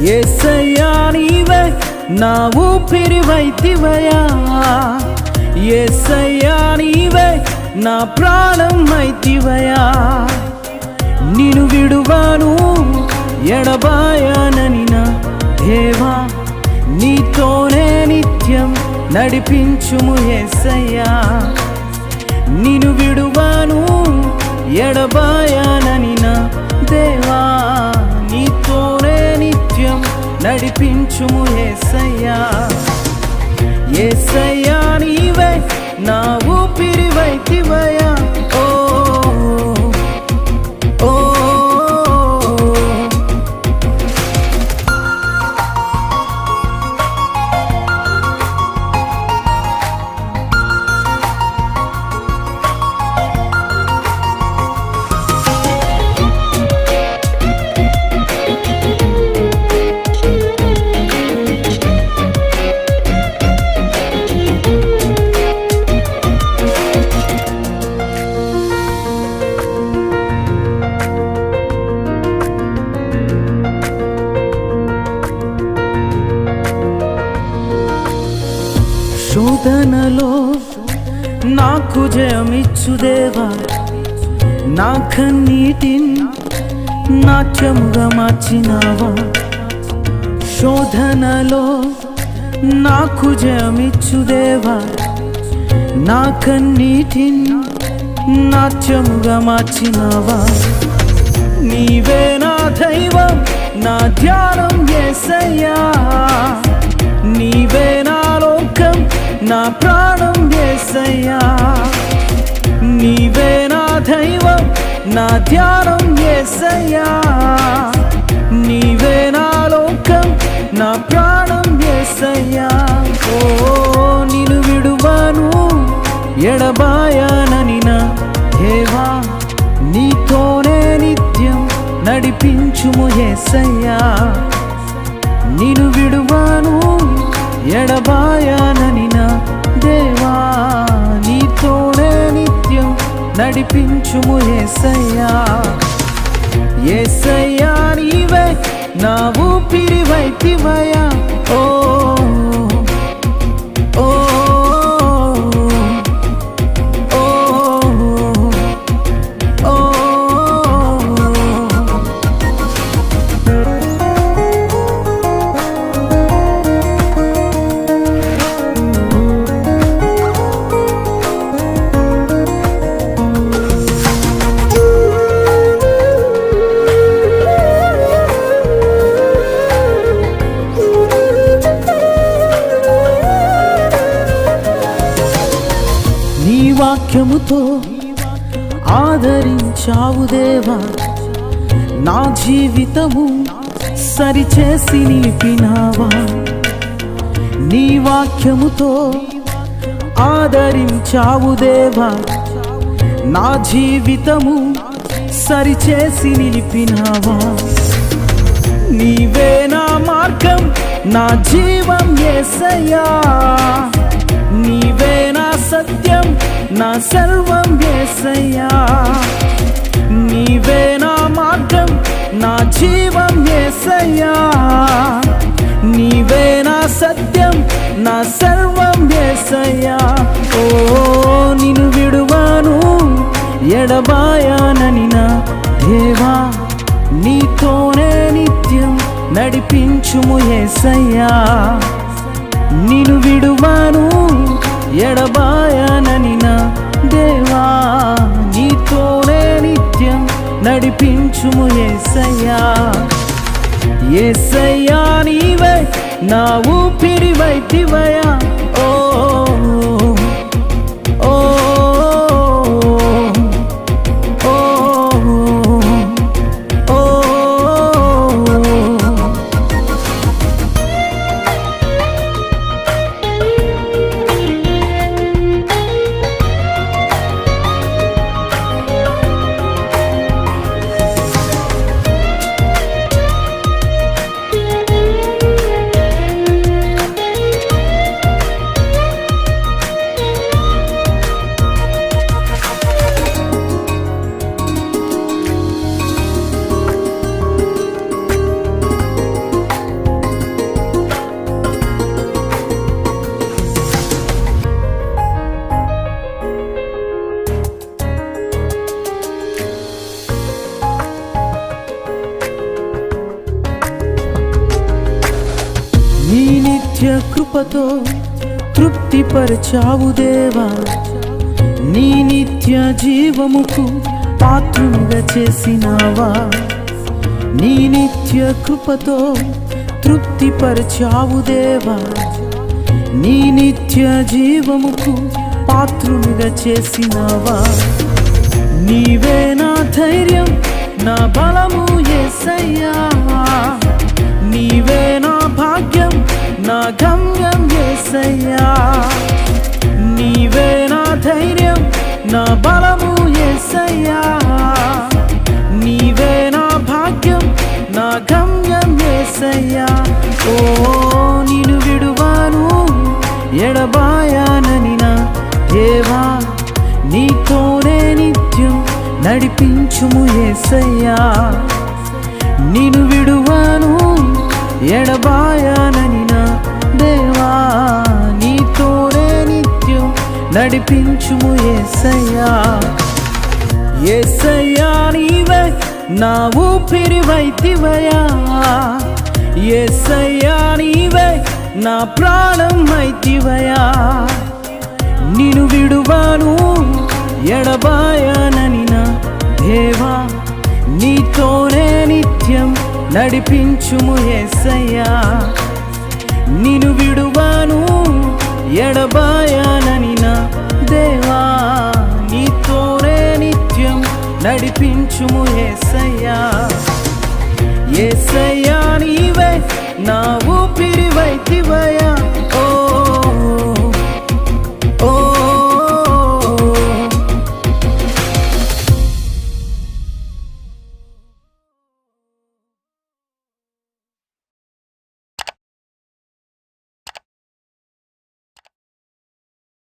యేసయ్యా నీవే నా ఊపిరివైతివయ్యా, యేసయ్యా నీవే నా ప్రాణం అయితివయ్యా. నిన్ను విడువను ఎడబాయనని నా దేవా, నీతోనే నిత్యం నడిపించుము యేసయ్యా. నిన్ను విడువను ఎడబాయనని నా దేవా, నీతోనే నిత్యం నడిపించుము యేసయ్యా. యేసయ్యా నీవే నా ఊపిరివైతివయ్యా. ఓ ఓ శోధనలో నాకు జయమిచ్చు దేవా, నా కన్నీటిని నాట్యముగా మార్చినావా. శోధనలో నాకు జయమిచ్చు దేవా, నా కన్నీటిని నాట్యముగా మార్చినావా. నీవే నా దైవం, నా ధ్యానం యేసయ్యా. నీవే నా లోకం, నా ప్రాణం యేసయ్యా. నీవే నా దైవం, నా ధ్యానం యేసయ్యా. నీవే నా లోకం, నా ప్రాణం యేసయ్యా. ఓ నిన్ను విడువను ఎడబాయనని నా దేవా, నీతోనే నిత్యం నడిపించుము యేసయ్యా. నిన్ను విడువను ఎడబాయనని నా దేవా, నీతోనే నిత్యం నడిపించుము యేసయ్యా. యేసయ్యా నీవే నా ఊపిరివైతివయ్యా. ఓ ఓ వాక్యముతో ఆదరించావు దేవా, నా జీవితము సరిచేసి నిలిపినావా. నీ వాక్యముతో ఆదరించావు దేవా, నా జీవితము సరిచేసి నిలిపినావా. నీవే నా మార్గం, నా జీవం యేసయ్యా. నీవే నా సత్యం, నా సర్వం యేసయ్యా. నీవే నా మార్గం, నా జీవం యేసయ్యా. నీవే నా సత్యం, నా సర్వం యేసయ్యా. ఓ నిన్ను విడువను ఎడబాయనని నా దేవా, నీతోనే నిత్యం నడిపించుము యేసయ్యా. నిన్ను విడువను ఎడబాయనని నా దేవా, నీతోనే నిత్యం నడిపించుము యేసయ్యా. యేసయ్యా నీవే నా ఊపిరివైతివయ్యా. ఓ ఓ కృపతో తృప్తిపరచావు దేవా, నీ నిత్య జీవముకు పాత్రునిగా చేసినావా. నీ నిత్య కృపతో తృప్తిపరచావు దేవా, నీ నిత్య జీవముకు పాత్రునిగా చేసినావా. నీవే నా ధైర్యం, నా బలము యేసయ్యా, నీవే నా భాగ్యం, నా గమ్యం యేసయ్యా. నీవే నా ధైర్యం, నా బలము యేసయ్యా, నీవే నా భాగ్యం, నా గమ్యం యేసయ్యా. ఓ నిన్ను విడువాను ఎడబాయానని నా దేవా, నీతోనే నిత్యం నడిపించుము యేసయ్యా. నిన్ను విడువాను ఎడబాయానని నా దేవా, నీతోనే నిత్యం నడిపించుము యేసయ్యా. యేసయ్యా నీవే నా ఊపిరివైతివయ్యా, యేసయ్యా నీవే నా ప్రాణం అయితివయ్యా. నిన్ను విడువాను ఎడబాయానని నా దేవా, నీతోనే నిత్యం నడిపించుము యేసయ్యా. నిన్ను విడువాను ఎడబాయానని నా దేవా, నీతోనే నిత్యం నడిపించుము యేసయ్యా. యేసయ్యా నీవే నా ఊపిరివైతివయ్యా,